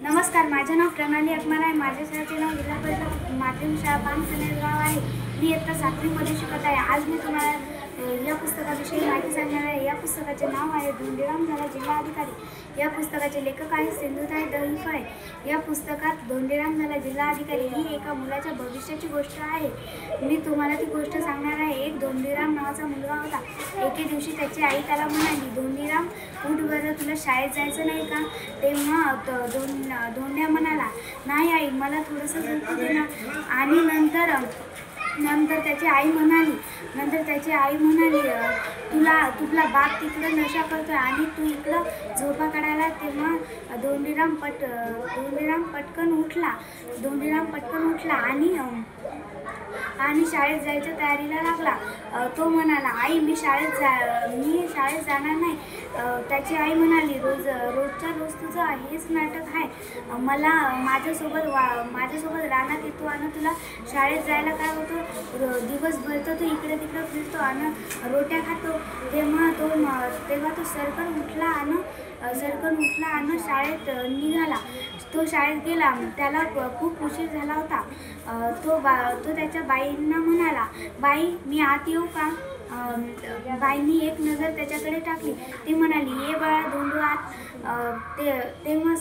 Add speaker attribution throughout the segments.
Speaker 1: नमस्कार, माझे नाव प्रणाली अकमार आहे। माझ्या शाळेचे नाव जिल्हा परिषद माध्यमिक शाळा पानसनेरगाव आहे। मी इयत्ता 7वीमध्ये शिकत आहे। आज मी तुम्हाला या पुस्तकाविषयी माहिती सांगणार आहे। या पुस्तकाचे नाव आहे धोंडीराम झाला जिल्हा अधिकारी। या पुस्तकाचे लेखक आहेत सिंधुताई दहिफळे। या पुस्तकात धोंडीराम झाला जिल्हा अधिकारी ही एका मुलाच्या भविष्याची गोष्ट आहे। मी तुम्हाला ती गोष्ट सांगणार आहे। एक धोंडीराम नावाचा मुलगा होता। एके दिवशी त्याची आई त्याला म्हणाली, धोंडीराम उठ बरं, तुला शाळेत जायचं नाही का? तेव्हा धोंड्या म्हणाला, नाही आई, मला थोडंसं झोपू दे ना। आणि नंतर त्याची आई म्हणाली तुला बाप तिकडं नशा करतोय आणि तू इकडं झोपा काढायला। तेव्हा धोंडीराम पटकन उठला आणि शाळेत जायच्या तयारीला लागला। तो म्हणाला, आई, मी शाळेत जाणार नाही। त्याची आई म्हणाली, रोजच्या रोज तुझं हेच नाटक आहे। मला माझ्यासोबत रानात येतो आणि तुला शाळेत जायला काय होतं? दिवसभर तर तू इकडे तिकडे फिरतो आणि रोट्या खातो। तेव्हा तो सरकन उठला आणि शाळेत निघाला। तो शाळेत गेला। त्याला खूप उशीर झाला होता। तो त्याच्या बाईंना म्हणाला, बाई, मी आत येऊ का? बाईंनी एक नजर त्याच्याकडे टाकली। ती म्हणाली, ये बाळा धोंडू आत। तेव्हा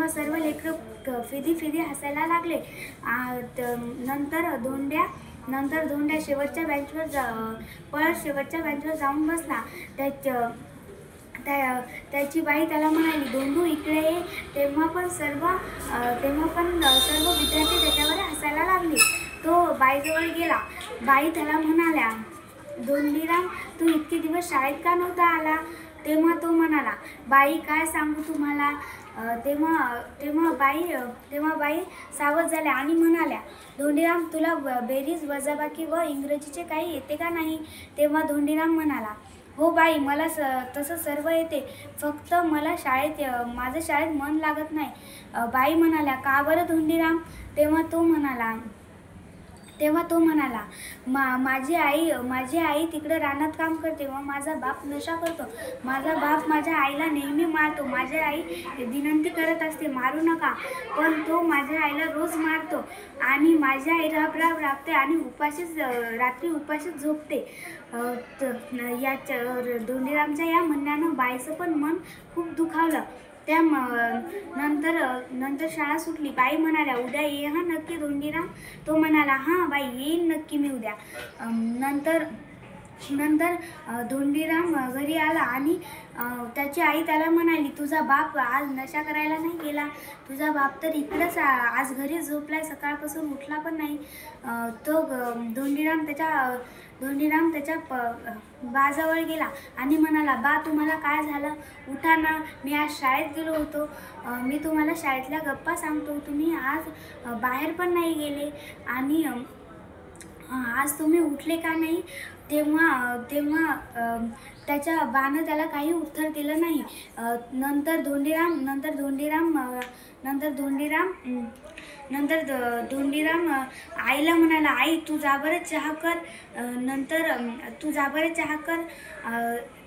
Speaker 1: सर्व लेकरं फिदी हसायला लागले। नंतर धोंड्या शेवटच्या बेंचवर जाऊन बसला। त्याची बाई त्याला म्हणाली, धोंडू इकडे ये। तेव्हा पण सर्व विद्यार्थी त्याच्यावर हसायला लागले। तो बाईजवळ गेला। बाई त्याला म्हणाल्या, धोंडीराम, तू इतके दिवस शाळेत का नव्हता आला? तेव्हा तो म्हणाला, बाई, काय सांगू तुम्हाला? तेव्हा बाई सावध झाल्या आणि म्हणाल्या, धोंडीराम, तुला बेरीज, वजाबाकी व इंग्रजीचे काही येते का नाही? तेव्हा धोंडीराम म्हणाला, हो बाई, मला तसं सर्व येते, फक्त माझं शाळेत मन लागत नाही। बाई म्हणाल्या, का बरं धोंडीराम? तेव्हा तो म्हणाला, माझी आई तिकडे रानात काम करते व माझा बाप नशा करतो। माझा बाप माझ्या आईला नेहमी मारतो। माझी आई विनंती करत असते, मारू नका, पण तो माझ्या आईला रोज मारतो आणि माझी आई राबते आणि रात्री उपाशीच झोपते। धोंडीरामच्या या म्हणण्यानं बाईचं पण मन खूप दुखावलं। नंतर शाळा सुटली। बाई म्हणाल्या, उद्या ये हा नक्की धोंडीराम? तो म्हणाला, हां बाई, येईन नक्की मी उद्या। नंतर धोंडीराम घरी आला आणि त्याची आई त्याला म्हणाली, तुझा बाप आज नशा करायला नाही गेला? तुझा बाप तर इकडंच आज घरीच झोपलाय, सकाळपासून उठला पण नाही। धोंडीराम त्याच्या बाजवळ गेला आणि म्हणाला, बा, तुम्हाला काय झालं? उठा ना, मी आज शाळेत गेलो होतो। मी तुम्हाला शाळेतल्या गप्पा सांगतो। तुम्ही आज बाहेर पण नाही गेले आणि आज तुम्ही उठले का नाही? तेव्हा त्याच्या बानं त्याला काही उत्तर दिलं नाही। नंतर धोंडीराम आईला म्हणाला, आई, तू जा बरं चहा कर।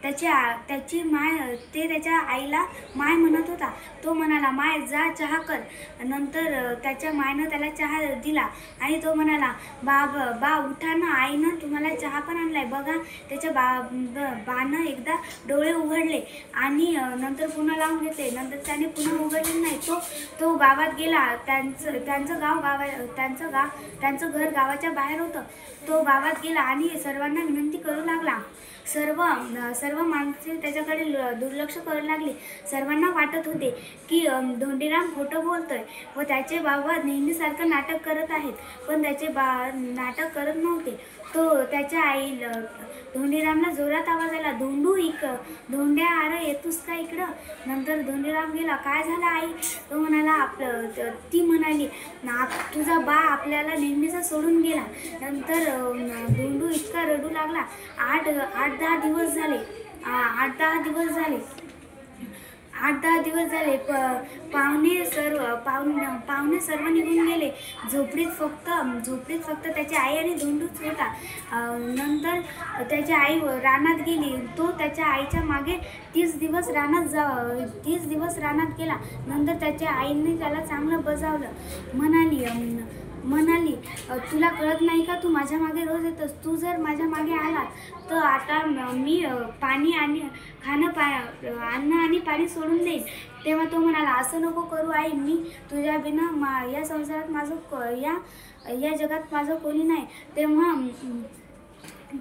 Speaker 1: त्याची माय त्याच्या आईला माय म्हणत होता। तो म्हणाला, माय, जा चहा कर। नंतर त्याच्या मायनं त्याला चहा दिला आणि तो म्हणाला, बा, उठा ना, आईनं तुम्हाला चहा पण आणलाय बघा। त्याच्या बानं एकदा डोळे उघडले आणि नंतर पुन्हा लावून घेतले। नंतर त्याने पुन्हा उघडले नाही। तो गावात गेला। त्यांचं घर गावाच्या बाहेर होतं। तो गावात गेला आणि सर्वांना विनंती करू लागला। सर्व माणसे त्याच्याकडे दुर्लक्ष करू लागली। सर्वांना वाटत होते की धोंडीराम खोटं बोलतोय व त्याचे बाबा नेहमीसारखं नाटक करत आहेत, पण त्याचे नाटक करत नव्हते। त्याच्या आई धोंडीरामला जोरात आवाज आला, धोंड्या, अरे येतोस का इकडं? नंतर धोंडीराम गेला। काय झालं आई? तो म्हणाला, ती म्हणाली, तुझा बा आपल्याला नेहमीचा सोडून गेला। नंतर धोंडू इतका रडू लागला। 8-10 दिवस झाले 8-10 दिवस झाले. पाहुणे सर्व निघून गेले. झोपडीत फक्त त्याची आई आणि धोंडूच होता. नंतर त्याची आई रानात गेली. तो त्याच्या आईच्या मागे 30 दिवस रानात गेला. नंतर त्याच्या आईने त्याला चांगलं बजावलं. म्हणाली, तुला कळत नाही का? तू माझ्या मागे रोज येतोस. तू जर माझ्या मागे आलात तर आता मी अन्न आणि पाणी सोडून देईन. तेव्हा तो म्हणाला, असं नको करू आई. मी तुझ्या बिना या संसारात या जगात माझं कोणी नाही. तेव्हा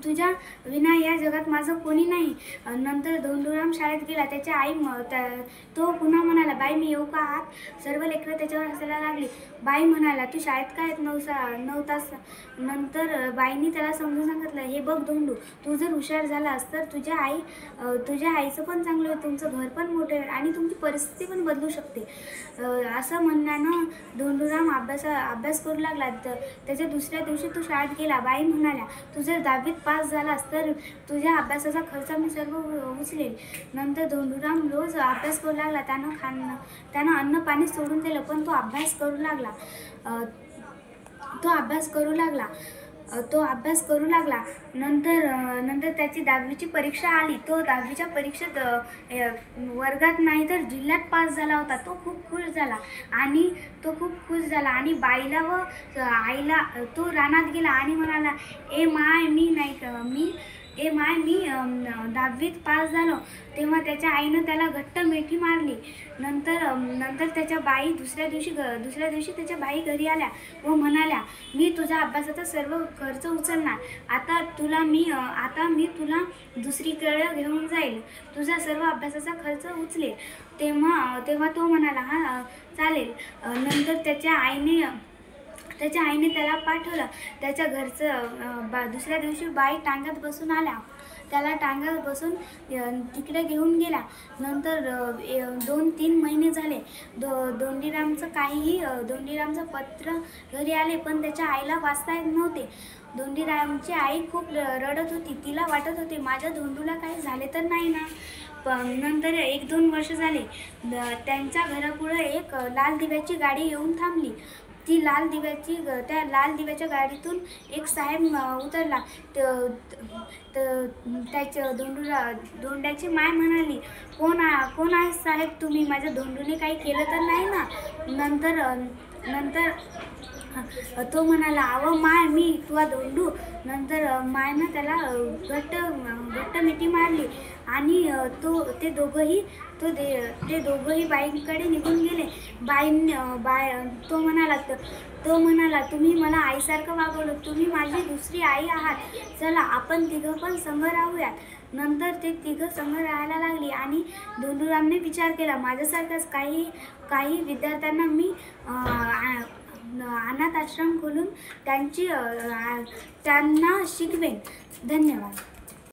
Speaker 1: तुझ्या विना या जगात माझं कोणी नाही. नंतर धोंडूराम शाळेत गेला. त्याची आई तो पुन्हा म्हणाला, बाई मी येऊ का आत? सर्व लेकरं त्याच्यावर हसायला लागली. बाई म्हणाला, तू शाळेत काय 9 तास? नंतर बाईंनी त्याला समजून सांगितलं, हे बघ धोंडू, तू जर हुशार झालास तर तुझ्या आईचं पण चांगलं होईल, तुमचं घर पण मोठं होईल आणि तुमची परिस्थिती पण बदलू शकते. असं म्हणण्यानं धोंडूराम अभ्यास करू लागला. त्याच्या दुसऱ्या दिवशी तो शाळेत गेला. बाई म्हणाल्या, तू जर 10वीत पास झालास तर तुझ्या अभ्यासाचा खर्च मी सर्व उचलेल. नंतर धोंडूराम रोज अभ्यास करू लागला. त्यानं अन्न पाणी सोडून दिलं, पण तो अभ्यास करू लागला. नंतर त्याची 10वीची परीक्षा आली. तो 10वीच्या परीक्षेत वर्गात नाही तर जिल्ह्यात पास झाला होता. तो खूप खुश झाला आणि बाईला व आईला तो रानात गेला आणि म्हणाला, ए माय मी 10वीत पास झालो. तेव्हा त्याच्या आईनं त्याला घट्ट मिठी मारली. नंतर त्याच्या बाई दुसऱ्या दिवशी त्याच्या बाई घरी आल्या व म्हणाल्या, मी तुझ्या अभ्यासाचा सर्व खर्च उचलणार. आता मी तुला दुसरीकडे घेऊन जाईल. तुझा सर्व अभ्यासाचा खर्च उचलेल. तेव्हा तो म्हणाला, हा चालेल. नंतर त्याच्या आईने त्याला पाठवलं. त्याच्या घरचं दुसऱ्या दिवशी बाई टांग्यात बसून आल्या. त्याला टांग्यात बसून तिकडे घेऊन गेला. नंतर 2-3 महिने झाले. धोंडीरामचं पत्र घरी आले, पण त्याच्या आईला वाचता येत नव्हते. धोंडीरामची आई खूप रडत होती. तिला वाटत होते, माझ्या धोंडूला काही झाले तर नाही ना. नंतर 1-2 वर्ष झाले. त्यांच्या घरापुढे एक लाल दिव्याची गाडी येऊन थांबली. त्या लाल दिव्याच्या गाडीतून एक साहेब उतरला. त्याच्या धोंड्याची माय म्हणाली, कोण आहे साहेब तुम्ही? माझ्या धोंडूने काही केलं तर नाही ना? नंतर तो म्हणाला, अहो माय, मी तुझा धोंडू. नंतर मायनं त्याला घट्ट मिठी मारली आणि ते दोघंही बाईंकडे निघून गेले. तो म्हणाला, तुम्ही मला आईसारखं वागवलं. तुम्ही माझी दुसरी आई आहात. चला आपण तिघं पण संग राहूयात. नंतर ते तिघं संग राहायला लागली आणि धोंडूरामने विचार केला, माझ्यासारखाच काही विद्यार्थ्यांना मी अनाथ आश्रम खोलून त्यांना शिकवेन. धन्यवाद.